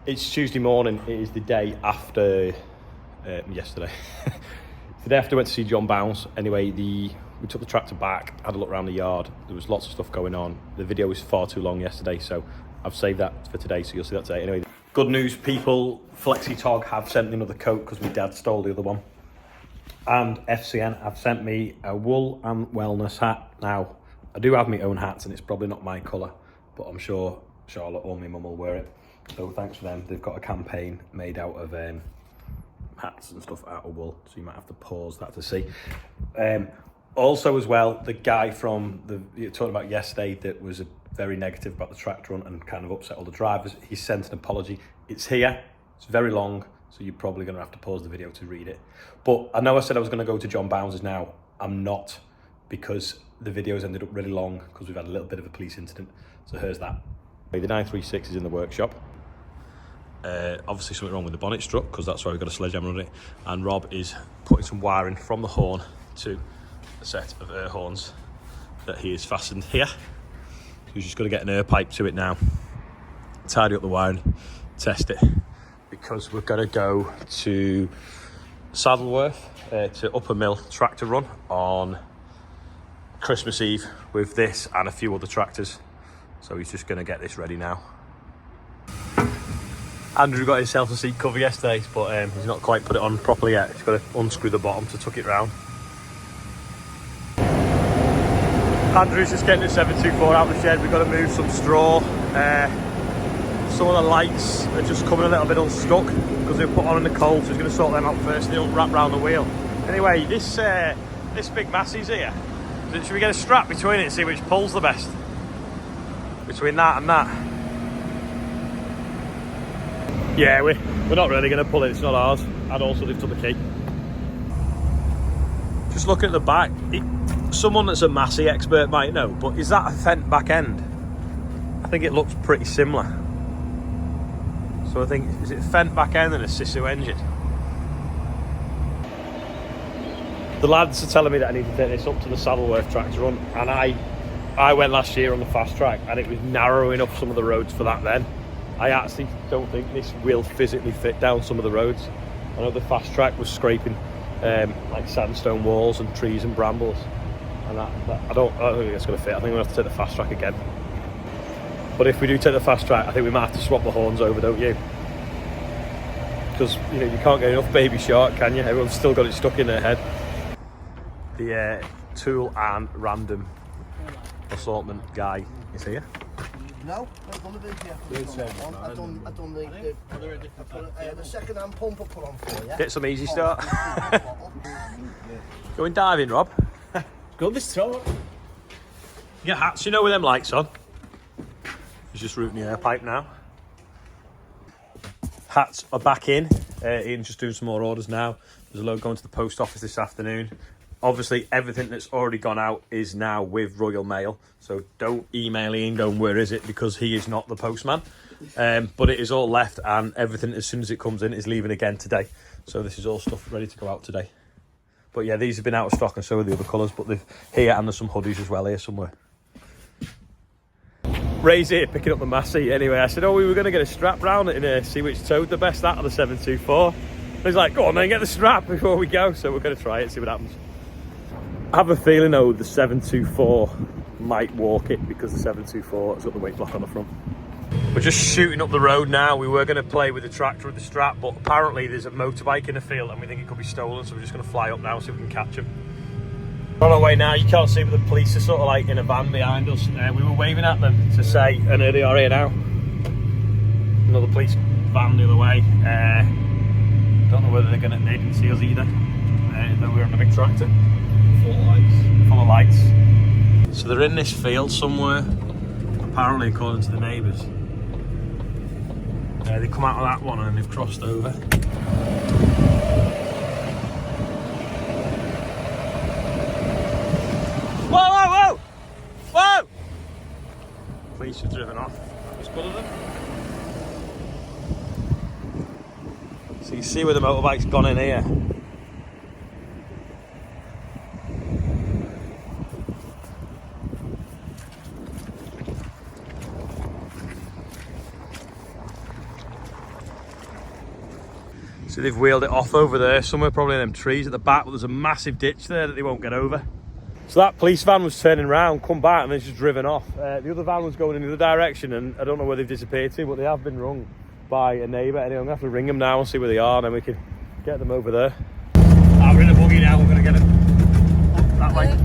It's Tuesday morning. It is the day after yesterday. It's the day after I went to see John Bounce. Anyway, we took the tractor back, had a look around the yard. There was lots of stuff going on. The video was far too long yesterday, so I've saved that for today, so you'll see that today. Anyway, good news, people. Flexi Tog have sent me another coat because my dad stole the other one. And FCN have sent me a wool and wellness hat. Now, I do have my own hats and it's probably not my colour, but I'm sure Charlotte or my mum will wear it. So thanks for them. They've got a campaign made out of hats and stuff out of wool, so you might have to pause that to see. Also as well, the guy from you were talking about yesterday that was very negative about the tractor run and kind of upset all the drivers, he sent an apology. It's here, it's very long, so you're probably going to have to pause the video to read it. But I know I said I was going to go to John Bounce's now. I'm not, because the videos ended up really long because we've had a little bit of a police incident. So here's that. The 936 is in the workshop. Obviously something wrong with the bonnet strut because that's why we've got a sledgehammer on it. And Rob is putting some wiring from the horn to a set of air horns that he has fastened here. He's just going to get an air pipe to it now, tidy up the wiring, test it, because we're going to go to Saddleworth to Upper Mill tractor run on Christmas Eve with this and a few other tractors. So he's just going to get this ready now. Andrew got himself a seat cover yesterday, but he's not quite put it on properly yet. He's got to unscrew the bottom to tuck it round. Andrew's just getting the 724 out of the shed. We've got to move some straw. Some of the lights are just coming a little bit unstuck because they were put on in the cold, so he's going to sort them out first. They'll wrap round the wheel. Anyway, this big Massey's here. Should we get a strap between it and see which pulls the best? Between that and that. Yeah, we're not really going to pull it, it's not ours. I'd also lift up the key. Just looking at the back, someone that's a Massey expert might know, but is that a Fendt back end? I think it looks pretty similar. So I think, is it Fendt back end and a Sisu engine? The lads are telling me that I need to take this up to the Saddleworth tractor run, and I went last year on the fast track and it was narrowing up some of the roads for that then. I actually don't think this will physically fit down some of the roads. I know the fast track was scraping like sandstone walls and trees and brambles, and I don't think it's going to fit. I think we're going to have to take the fast track again. But if we do take the fast track, I think we might have to swap the horns over, don't you? Because you can't get enough Baby Shark, can you? Everyone's still got it stuck in their head. The tool and random assortment guy is here. No, I've done the video. I've done the second-hand pump I put on for you. Get some easy start. Going diving, Rob. Go this talk. Get hats, with them lights on. He's just routing the air pipe now. Hats are back in. Ian's just doing some more orders now. There's a load going to the post office this afternoon. Obviously, everything that's already gone out is now with Royal Mail. So don't email Ian going, where is it? Because he is not the postman. But it is all left, and everything, as soon as it comes in, is leaving again today. So this is all stuff ready to go out today. But yeah, these have been out of stock, and so are the other colours. But they've here, and there's some hoodies as well here somewhere. Ray's here picking up the Massey. Anyway, I said, we were going to get a strap round it and see which towed the best out of the 724. He's like, go on then, get the strap before we go. So we're going to try it, see what happens. I have a feeling though the 724 might walk it because the 724 has got the weight block on the front. We're just shooting up the road now. We were going to play with the tractor with the strap, but apparently there's a motorbike in the field and we think it could be stolen, so we're just going to fly up now and see if we can catch him. On our way now, you can't see, but the police are sort of like in a van behind us. We were waving at them to say, and here they are here now. Another police van the other way. Don't know whether they didn't see us either. Though we were on a big tractor. Full of lights. So they're in this field somewhere, apparently, according to the neighbours. They come out of that one and they've crossed over. Whoa, whoa, whoa! Whoa! Police have driven off. That was good of them. So you see where the motorbike's gone in here. So they've wheeled it off over there, somewhere probably in them trees at the back, but there's a massive ditch there that they won't get over. So that police van was turning around, come back, and then just driven off. The other van was going in the other direction, and I don't know where they've disappeared to, but they have been rung by a neighbour. Anyway, I'm going to have to ring them now and see where they are, and then we can get them over there. We're in a buggy now, we're going to get them up that way.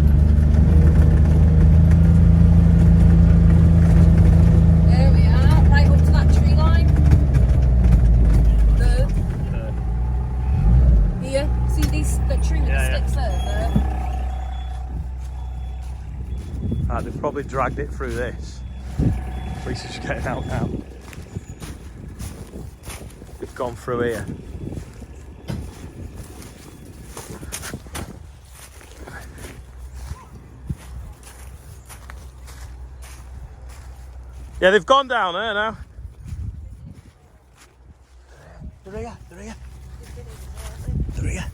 There we are, right up to that tree line. There. Here, see the tree with the sticks there? They've probably dragged it through this. Police are just getting out now. They've gone through here. Yeah, they've gone down there now. They're here, they're here. They're here.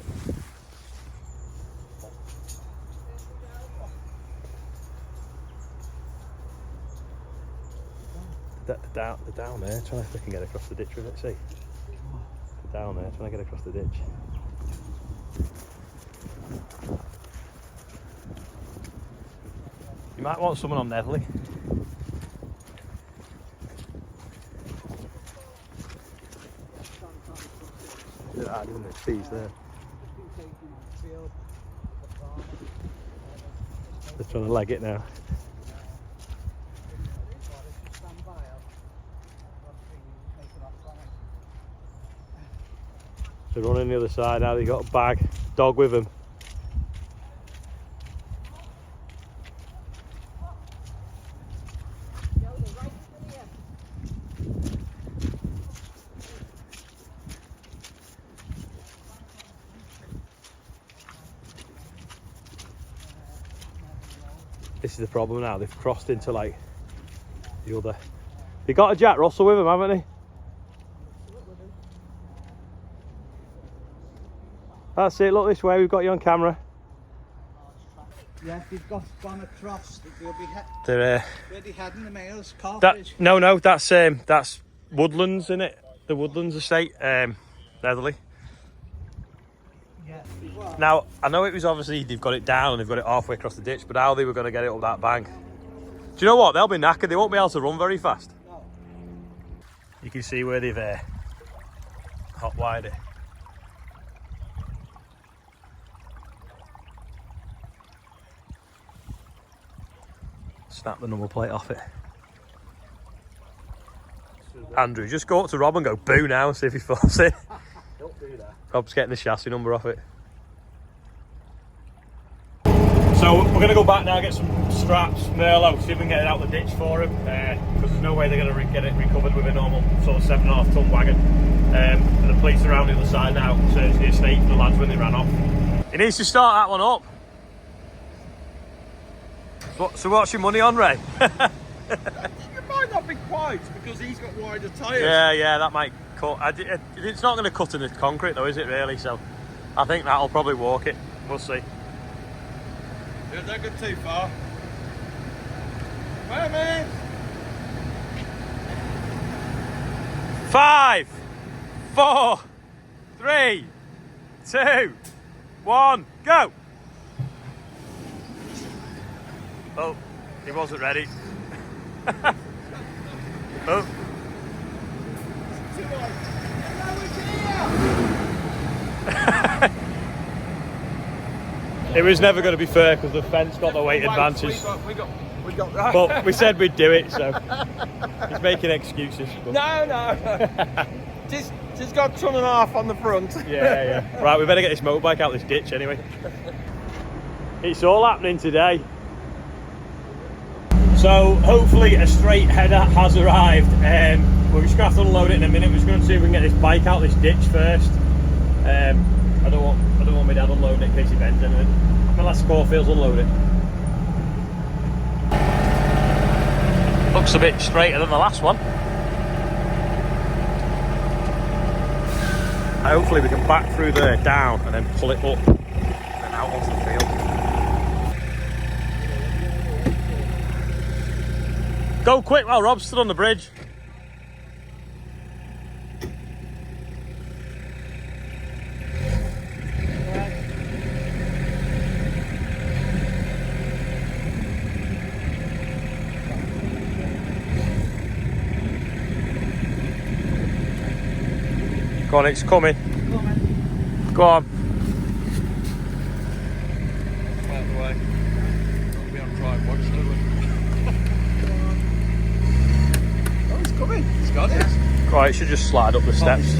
They're down there, trying to freaking get across the ditch with it, see? They're down there, trying to get across the ditch. You might want someone on Netherley. Look at that, isn't it? Trees there. They're trying to leg it now. They're running the other side now, they've got a bag, dog with them. This is the problem now, they've crossed into like the other. They got a Jack Russell with them, haven't they? That's it, look this way, we've got you on camera. Yeah, they've gone across, they'll be They're where they heading the males, that, no, that's Woodlands, isn't it? The Woodlands estate, Netherley. Yeah. Now, I know it was obviously, they've got it down and they've got it halfway across the ditch, but how they were going to get it up that bank. Do you know what? They'll be knackered, they won't be able to run very fast. No. You can see where they've hot wired it. Snap the number plate off it. Andrew, just go up to Rob and go boo now and see if he falls in. Don't do that. Rob's getting the chassis number off it. So we're going to go back now, get some straps, Merlot, see if we can get it out the ditch for him, because there's no way they're going to get it recovered with a normal sort of 7.5 ton wagon. And the police are around the other side now, searching the estate for the lads when they ran off. He needs to start that one up. So what's your money on, Ray? You might not be quite because he's got wider tyres. Yeah, that might cut. It's not going to cut in the concrete though, is it really? So I think that'll probably walk it. We'll see. Yeah, don't go too far. Wait a minute. 5, 4, 3, 2, 1, go! Oh, he wasn't ready. Oh. It was never going to be fair because the fence got the weight advantage. We got that. But we said we'd do it, so he's making excuses. But... No. Just got 1.5 tons on the front. Yeah. Right, we better get this motorbike out of this ditch anyway. It's all happening today. So hopefully a straight header has arrived. We're just going to have to unload it in a minute. We're just going to see if we can get this bike out of this ditch first. I don't want my dad unloading it in case he bends anything. Unless Corfield's unload it. Looks a bit straighter than the last one. Hopefully we can back through there, down, and then pull it up and out onto the field. Go quick while Rob's stood on the bridge. Go on, it's coming. Go on. Out the way. Don't be on drive watch, do we? Oh, it's coming. It's got it. Right, it should just slide up the steps.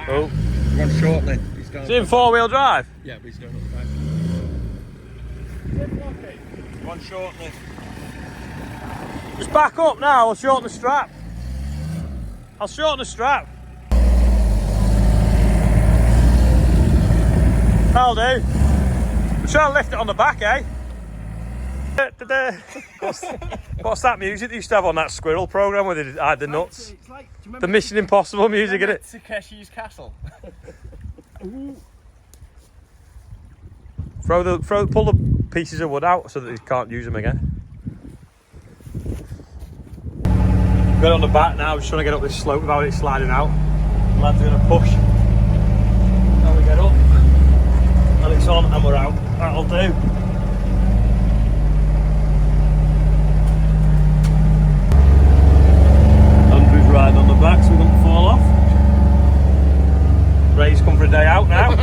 Oh. One shortly. He's going. Is it in 4-wheel drive? Yeah, but he's going up the back. One shortly. Just back up now, I'll shorten the strap. I'll shorten the strap. That'll do. We're trying to lift it on the back, eh? What's that music they used to have on that squirrel programme where they hide the nuts? It's like, do you The Mission Impossible music, isn't it? Takeshi's Castle. Pull the pieces of wood out so that they can't use them again. Got it on the back now, just trying to get up this slope without it sliding out. The lads are going to push. Now we get up, and it's on, and we're out. That'll do. Andrew's riding on the back so we don't fall off. Ray's come for a day out now.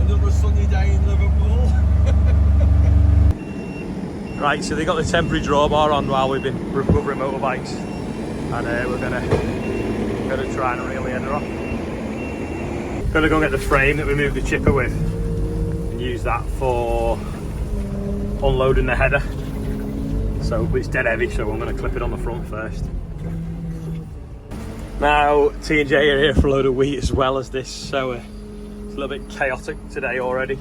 Another sunny day in Liverpool. Right, so they got the temporary drawbar on while we've been recovering motorbikes, and we're gonna try and reel the header off. Gonna go get the frame that we moved the chipper with and use that for unloading the header. So it's dead heavy, so I'm gonna clip it on the front first. Now T&J are here for a load of wheat as well as this, so it's a little bit chaotic today already.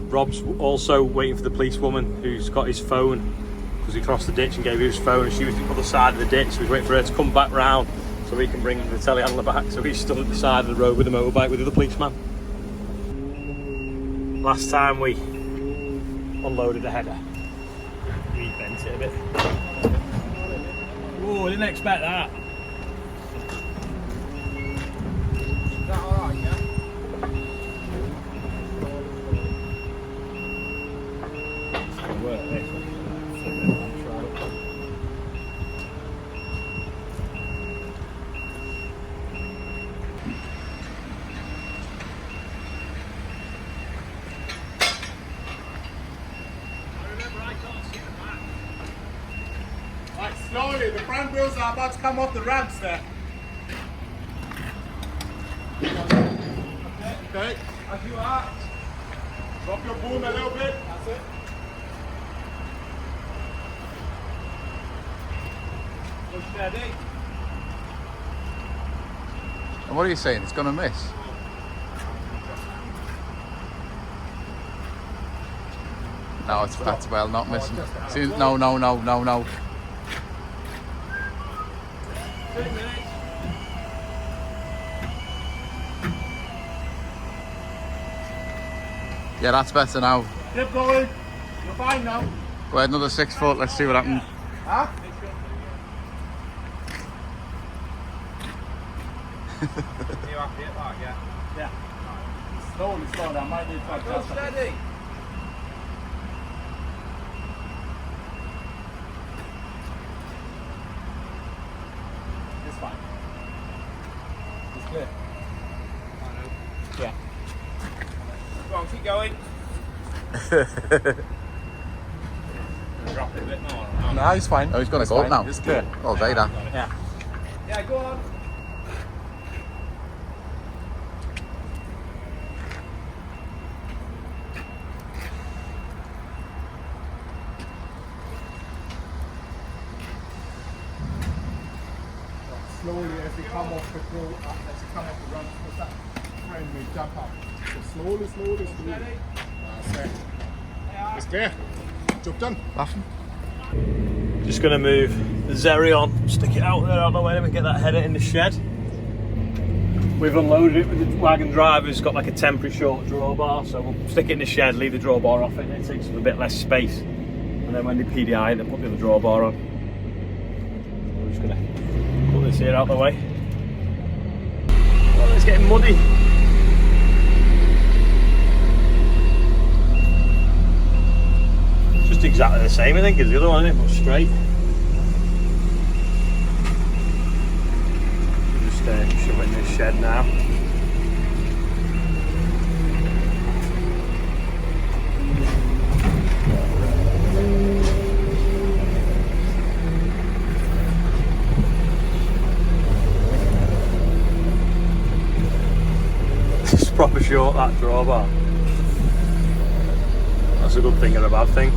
Rob's also waiting for the policewoman who's got his phone because he crossed the ditch and gave her his phone, and she was at the other side of the ditch, so he's waiting for her to come back round so he can bring the telehandler back. So he's stood at the side of the road with the motorbike with the other policeman. Last time we unloaded the header, he bent it a bit. Oh, I didn't expect that. Is that alright, yeah? Work this one. Right, slowly. The front wheels are about to come off the ramps there. Okay, as you are. Drop your boom a little bit. That's it. Steady. And what are you saying? It's going to miss? No, that's well not missing. See, no. Yeah, that's better now. Keep going. You're fine now. Go ahead, another 6 foot. Let's see what happens. Huh? You happy at that, yeah? Yeah. Slowly, I might need to adjust. Go steady. It's fine. It's clear. Yeah. Go on, keep going. Drop it a bit more. No, he's fine. Oh, he's going to go up now. It's clear. All day, that. Yeah. Yeah, go on. Slowly as you come off the road, as you come off the run, because that frame may jump up. So slowly. That's it. It's clear. Job done. Laughing. Just going to move the Zerion, stick it out there out of the way, and we get that header in the shed. We've unloaded it with the wagon driver. It's got like a temporary short drawbar, so we'll stick it in the shed, leave the drawbar off it, and it takes up a bit less space. And then when they PDI, they put the other drawbar on. We're just going to put this here out of the way. Oh, it's getting muddy. It's just exactly the same, I think, as the other one, isn't it? But straight. Just shed now. It's proper short, that drawbar. That's a good thing and a bad thing.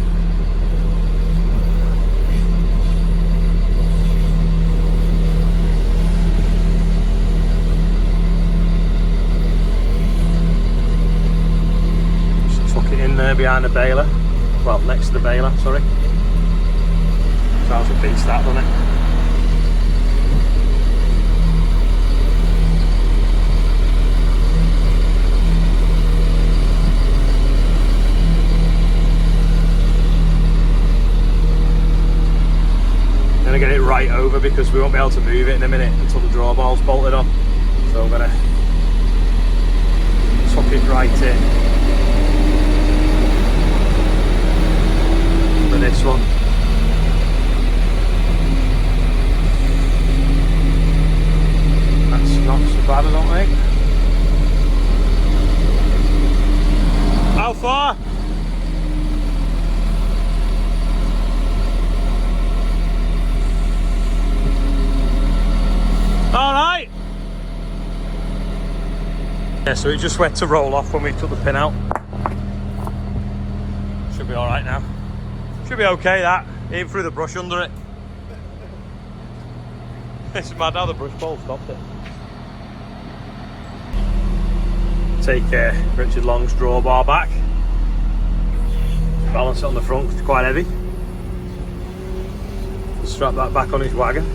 In there behind the baler, well, next to the baler, sorry. Sounds a beast, that, doesn't it? I'm gonna get it right over because we won't be able to move it in a minute until the drawbar's bolted on. So I'm gonna tuck it right in. This one. That's not so bad, I don't think. How far? Alright. Yeah, so it just went to roll off when we took the pin out. Should be alright now. Should be okay, that. Even through the brush under it. It's mad how the brush pole stopped it. Take Richard Long's drawbar back. Balance it on the front, it's quite heavy. Strap that back on his wagon.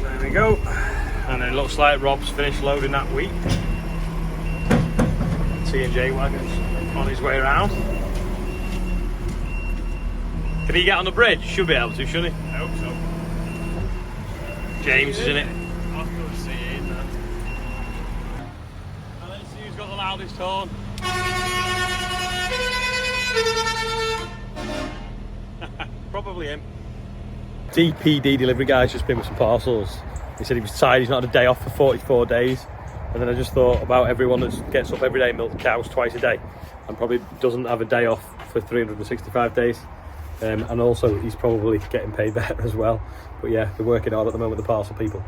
There we go. And it looks like Rob's finished loading that wheat. T&J wagon's on his way around. Can he get on the bridge? Should be able to, shouldn't he? I hope so. James is in it. I'll go see it in there. And let's see who's got the loudest horn. Probably him. DPD delivery guy's just been with some parcels. He said he was tired, he's not had a day off for 44 days. And then I just thought about everyone that gets up every day and milks cows twice a day and probably doesn't have a day off for 365 days. And also he's probably getting paid better as well. But yeah, they're working hard at the moment, the parcel people.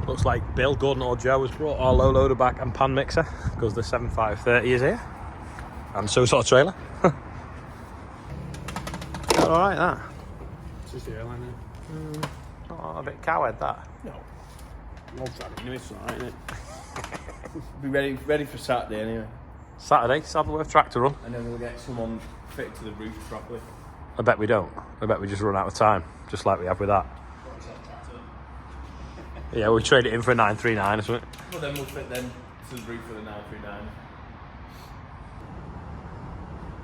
Looks like Bill, Gordon or Joe has brought our low loader back and pan mixer because the 7530 is here. And so sort of trailer. Alright, that. It's just the airline now. Not a bit cowhead, that. No. We'll try it anyway, it's alright, isn't it? Be ready for Saturday anyway. Saturday, Saddleworth tractor run. And then we'll get someone fitted to the roof properly. I bet we don't. I bet we just run out of time, just like we have with that. Yeah, we trade it in for a 939 or something. Well, then we'll fit them to the roof with a 939.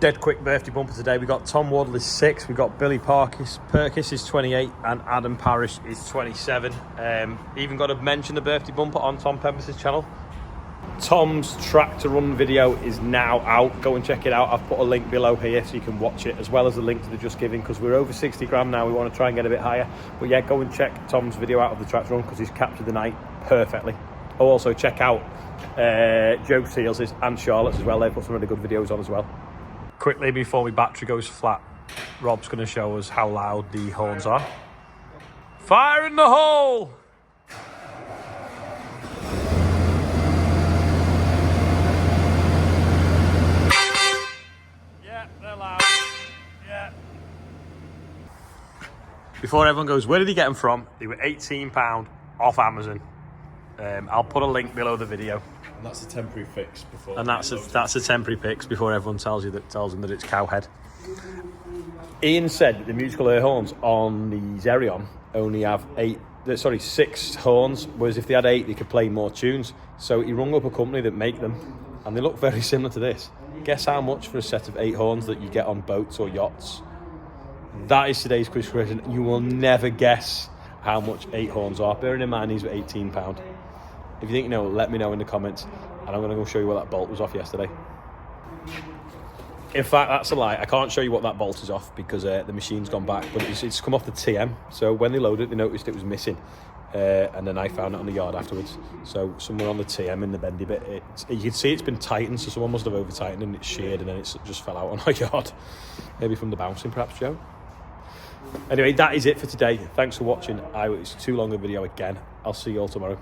Dead quick birthday bumper today. We got Tom Waddle is 6, we got Billy Perkis is 28, and Adam Parrish is 27. Even got to mention the birthday bumper on Tom Pember's channel. Tom's tractor run video is now out. Go and check it out. I've put a link below here so you can watch it, as well as the link to the Just Giving, because we're over 60 grand now. We want to try and get a bit higher. But yeah, go and check Tom's video out of the tractor run because he's captured the night perfectly. Oh, also check out Joe Seals' and Charlotte's as well. They've put some really good videos on as well. Quickly before my battery goes flat, Rob's going to show us how loud the horns are. Fire in the hole! Yeah, they're loud. Yeah. Before everyone goes, where did he get them from? They were £18 off Amazon. I'll put a link below the video. And that's a temporary fix before. And that's a temporary fix before everyone tells them that it's cowhead. Ian said that the musical air horns on the Xerion only have 6 horns, whereas if they had 8 they could play more tunes. So he rung up a company that make them, and they look very similar to this. Guess how much for a set of 8 horns that you get on boats or yachts? That is today's quiz question. You will never guess how much 8 horns are. Bearing in mind these were £18. If you think you know, let me know in the comments, and I'm going to go show you where that bolt was off yesterday. In fact, that's a lie. I can't show you what that bolt is off because the machine's gone back, but it's come off the TM. So when they loaded it, they noticed it was missing. And then I found it on the yard afterwards. So somewhere on the TM in the bendy bit, you can see it's been tightened, so someone must have over-tightened and it's sheared and then it's just fell out on our yard. Maybe from the bouncing, perhaps, Joe? Anyway, that is it for today. Thanks for watching. It's too long a video again. I'll see you all tomorrow.